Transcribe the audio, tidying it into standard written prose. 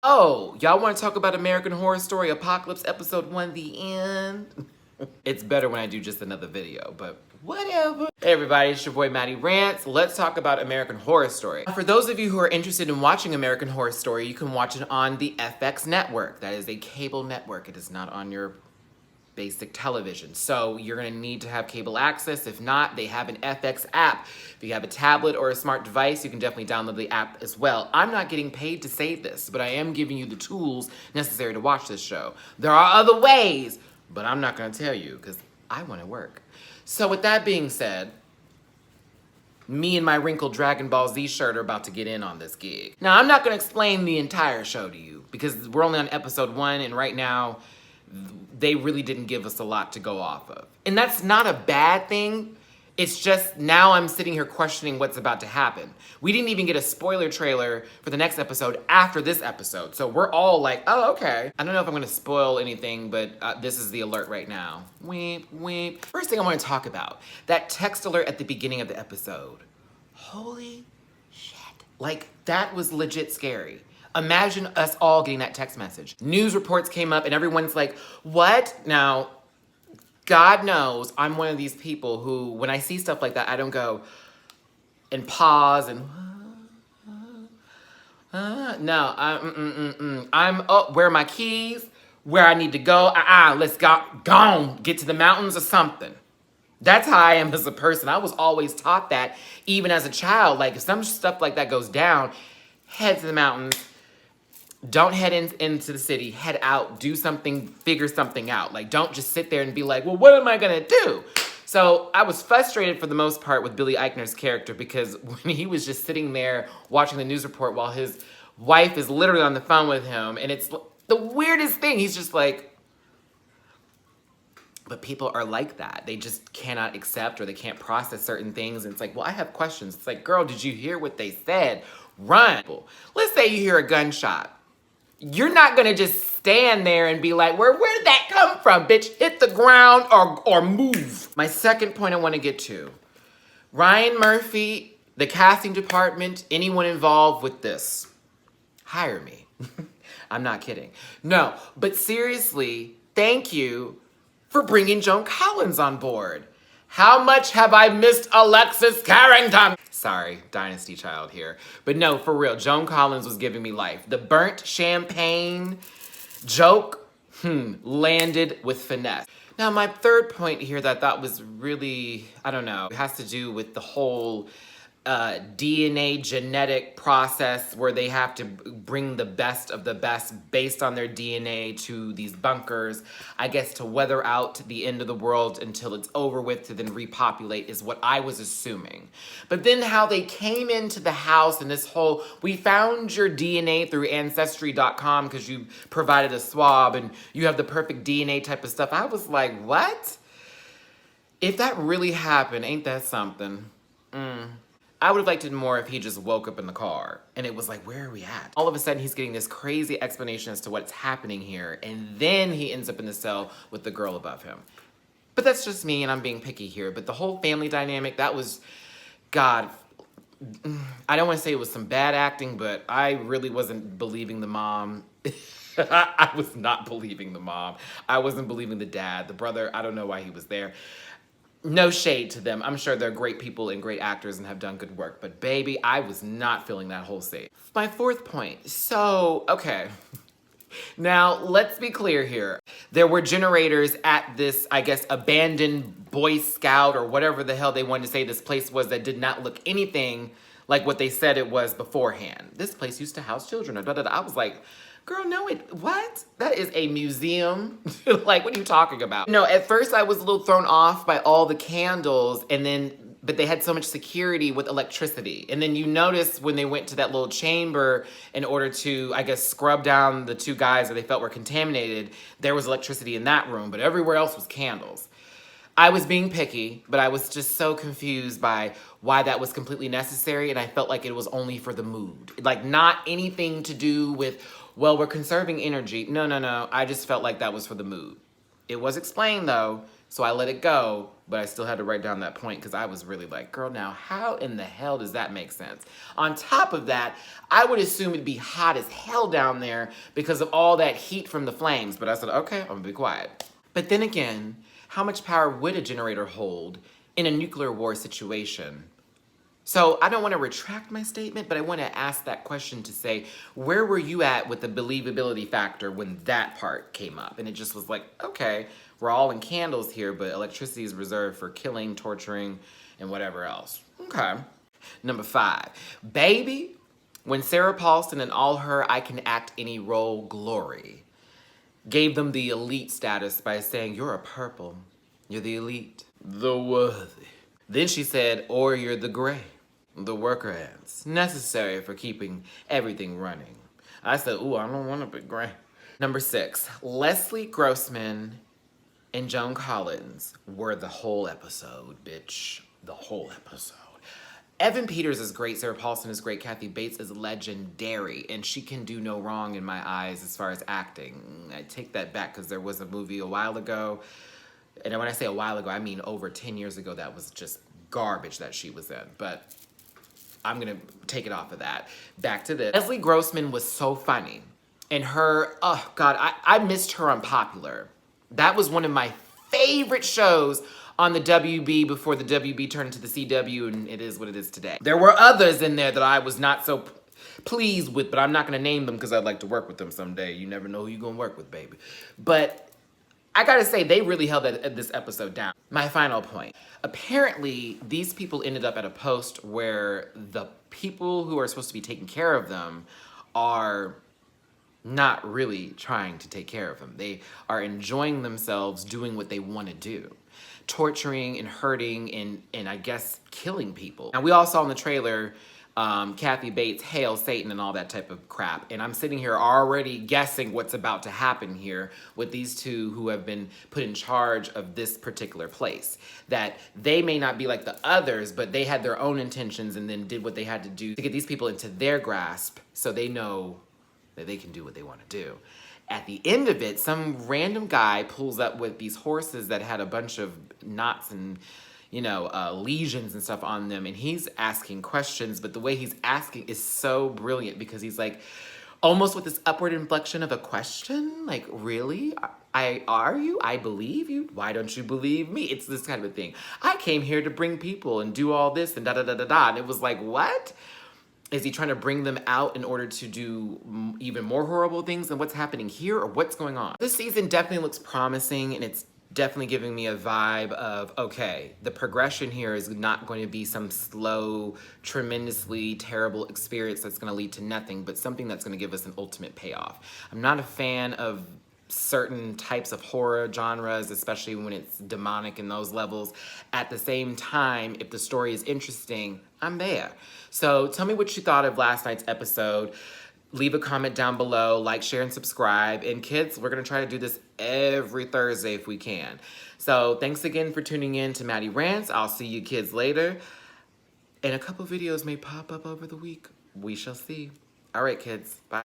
Oh, y'all want to talk about American Horror Story Apocalypse Episode 1, The End? It's better when I do just another video, but whatever. Hey everybody, it's your boy Matty Rants. Let's talk about American Horror Story. For those of you who are interested in watching American Horror Story, you can watch it on the FX network. That is a cable network. It is not on your basic television. So you're gonna need to have cable access. If not, they have an FX app. If you have a tablet or a smart device, you can definitely download the app as well. I'm not getting paid to say this, but I am giving you the tools necessary to watch this show. There are other ways, but I'm not gonna tell you because I wanna work. So with that being said, me and my wrinkled Dragon Ball Z shirt are about to get in on this gig. Now, I'm not gonna explain the entire show to you because we're only on episode 1 and right now, they really didn't give us a lot to go off of. And that's not a bad thing. It's just now I'm sitting here questioning what's about to happen. We didn't even get a spoiler trailer for the next episode after this episode. So we're all like, oh, okay. I don't know if I'm gonna spoil anything, but this is the alert right now. Weep, weep. First thing I wanna talk about, that text alert at the beginning of the episode. Holy shit. Like, that was legit scary. Imagine us all getting that text message. News reports came up and everyone's like, what? Now, God knows I'm one of these people who, when I see stuff like that, I don't go and pause and, no, I'm, oh, where are my keys? Where I need to go? Let's go, gone, get to the mountains or something. That's how I am as a person. I was always taught that, even as a child. Like, if some stuff like that goes down, head to the mountains. Don't head into the city, head out, do something, figure something out. Like, don't just sit there and be like, well, what am I gonna do? So I was frustrated for the most part with Billy Eichner's character because when he was just sitting there watching the news report while his wife is literally on the phone with him, and it's the weirdest thing. He's just like, but people are like that. They just cannot accept or they can't process certain things. And it's like, well, I have questions. It's like, girl, did you hear what they said? Run. Let's say you hear a gunshot. You're not gonna just stand there and be like, where did that come from, bitch? Hit the ground or move. My second point I wanna get to. Ryan Murphy, the casting department, anyone involved with this, hire me. I'm not kidding. No, but seriously, thank you for bringing Joan Collins on board. How much have I missed Alexis Carrington? Sorry, Dynasty child here. But no, for real, Joan Collins was giving me life. The burnt champagne joke, landed with finesse. Now, my third point here that I thought was really, I don't know, it has to do with the whole DNA genetic process where they have to bring the best of the best based on their DNA to these bunkers, I guess to weather out the end of the world until it's over with to then repopulate is what I was assuming. But then how they came into the house and this whole, we found your DNA through Ancestry.com because you provided a swab and you have the perfect DNA type of stuff. I was like, what? If that really happened, ain't that something? I would have liked it more if he just woke up in the car and it was like, where are we at? All of a sudden, he's getting this crazy explanation as to what's happening here, and then he ends up in the cell with the girl above him. But that's just me, and I'm being picky here. But the whole family dynamic, that was, God, I don't want to say it was some bad acting, but I really wasn't believing the mom. I was not believing the mom. I wasn't believing the dad. The brother, I don't know why he was there. No shade to them. I'm sure they're great people and great actors and have done good work. But baby, I was not feeling that whole scene. My fourth point. So, okay. Now, let's be clear here. There were generators at this, I guess, abandoned Boy Scout or whatever the hell they wanted to say this place was that did not look anything like what they said it was beforehand. This place used to house children. Or I was like, girl, no, what? That is a museum? Like, what are you talking about? No, at first I was a little thrown off by all the candles but they had so much security with electricity. And then you notice when they went to that little chamber in order to, I guess, scrub down the two guys that they felt were contaminated, there was electricity in that room, but everywhere else was candles. I was being picky, but I was just so confused by why that was completely necessary, and I felt like it was only for the mood. Like, not anything to do with, well, we're conserving energy. No. I just felt like that was for the mood. It was explained, though, So I let it go, but I still had to write down that point because I was really like, girl, now how in the hell does that make sense? On top of that, I would assume it'd be hot as hell down there because of all that heat from the flames. But I said, okay, I'm gonna be quiet. But then again, how much power would a generator hold in a nuclear war situation? So I don't want to retract my statement, but I want to ask that question to say, where were you at with the believability factor when that part came up? And it just was like, okay, we're all in candles here, but electricity is reserved for killing, torturing, and whatever else. Okay. Number 5, baby, when Sarah Paulson and all her I can act any role glory gave them the elite status by saying, you're a purple, you're the elite, the worthy. Then she said, or you're the gray, the worker ants, necessary for keeping everything running. I said, ooh, I don't want to be gray. Number 6, Leslie Grossman and Joan Collins were the whole episode, bitch. The whole episode. Evan Peters is great, Sarah Paulson is great, Kathy Bates is legendary, and she can do no wrong in my eyes as far as acting. I take that back because there was a movie a while ago, and when I say a while ago, I mean over 10 years ago, that was just garbage that she was in, but I'm gonna take it off of that. Back to this. Leslie Grossman was so funny, and her, oh God, I missed her on Popular. That was one of my favorite shows on the WB before the WB turned into the CW, and it is what it is today. There were others in there that I was not so pleased with, but I'm not gonna name them because I'd like to work with them someday. You never know who you're gonna work with, baby. But I gotta say, they really held this episode down. My final point. Apparently, these people ended up at a post where the people who are supposed to be taking care of them are not really trying to take care of them. They are enjoying themselves doing what they want to do. Torturing and hurting and I guess killing people. Now we all saw in the trailer Kathy Bates, hail Satan and all that type of crap. And I'm sitting here already guessing what's about to happen here with these two who have been put in charge of this particular place. That they may not be like the others, but they had their own intentions and then did what they had to do to get these people into their grasp so they know that they can do what they want to do. At the end of it, some random guy pulls up with these horses that had a bunch of knots and, you know, lesions and stuff on them, and he's asking questions, but the way he's asking is so brilliant because he's like, almost with this upward inflection of a question, like, really? Are you? I believe you? Why don't you believe me? It's this kind of a thing. I came here to bring people and do all this and da-da-da-da-da, and it was like, what? Is he trying to bring them out in order to do even more horrible things than what's happening here, or what's going on? This season definitely looks promising, and it's definitely giving me a vibe of, okay, the progression here is not going to be some slow, tremendously terrible experience that's going to lead to nothing, but something that's going to give us an ultimate payoff. I'm not a fan of certain types of horror genres, especially when it's demonic in those levels. At the same time, if the story is interesting, I'm there. So tell me what you thought of last night's episode. Leave a comment down below, like, share, and subscribe. And kids, we're gonna try to do this every Thursday if we can. So thanks again for tuning in to Matty Rants. I'll see you kids later. And a couple videos may pop up over the week. We shall see. All right, kids, bye.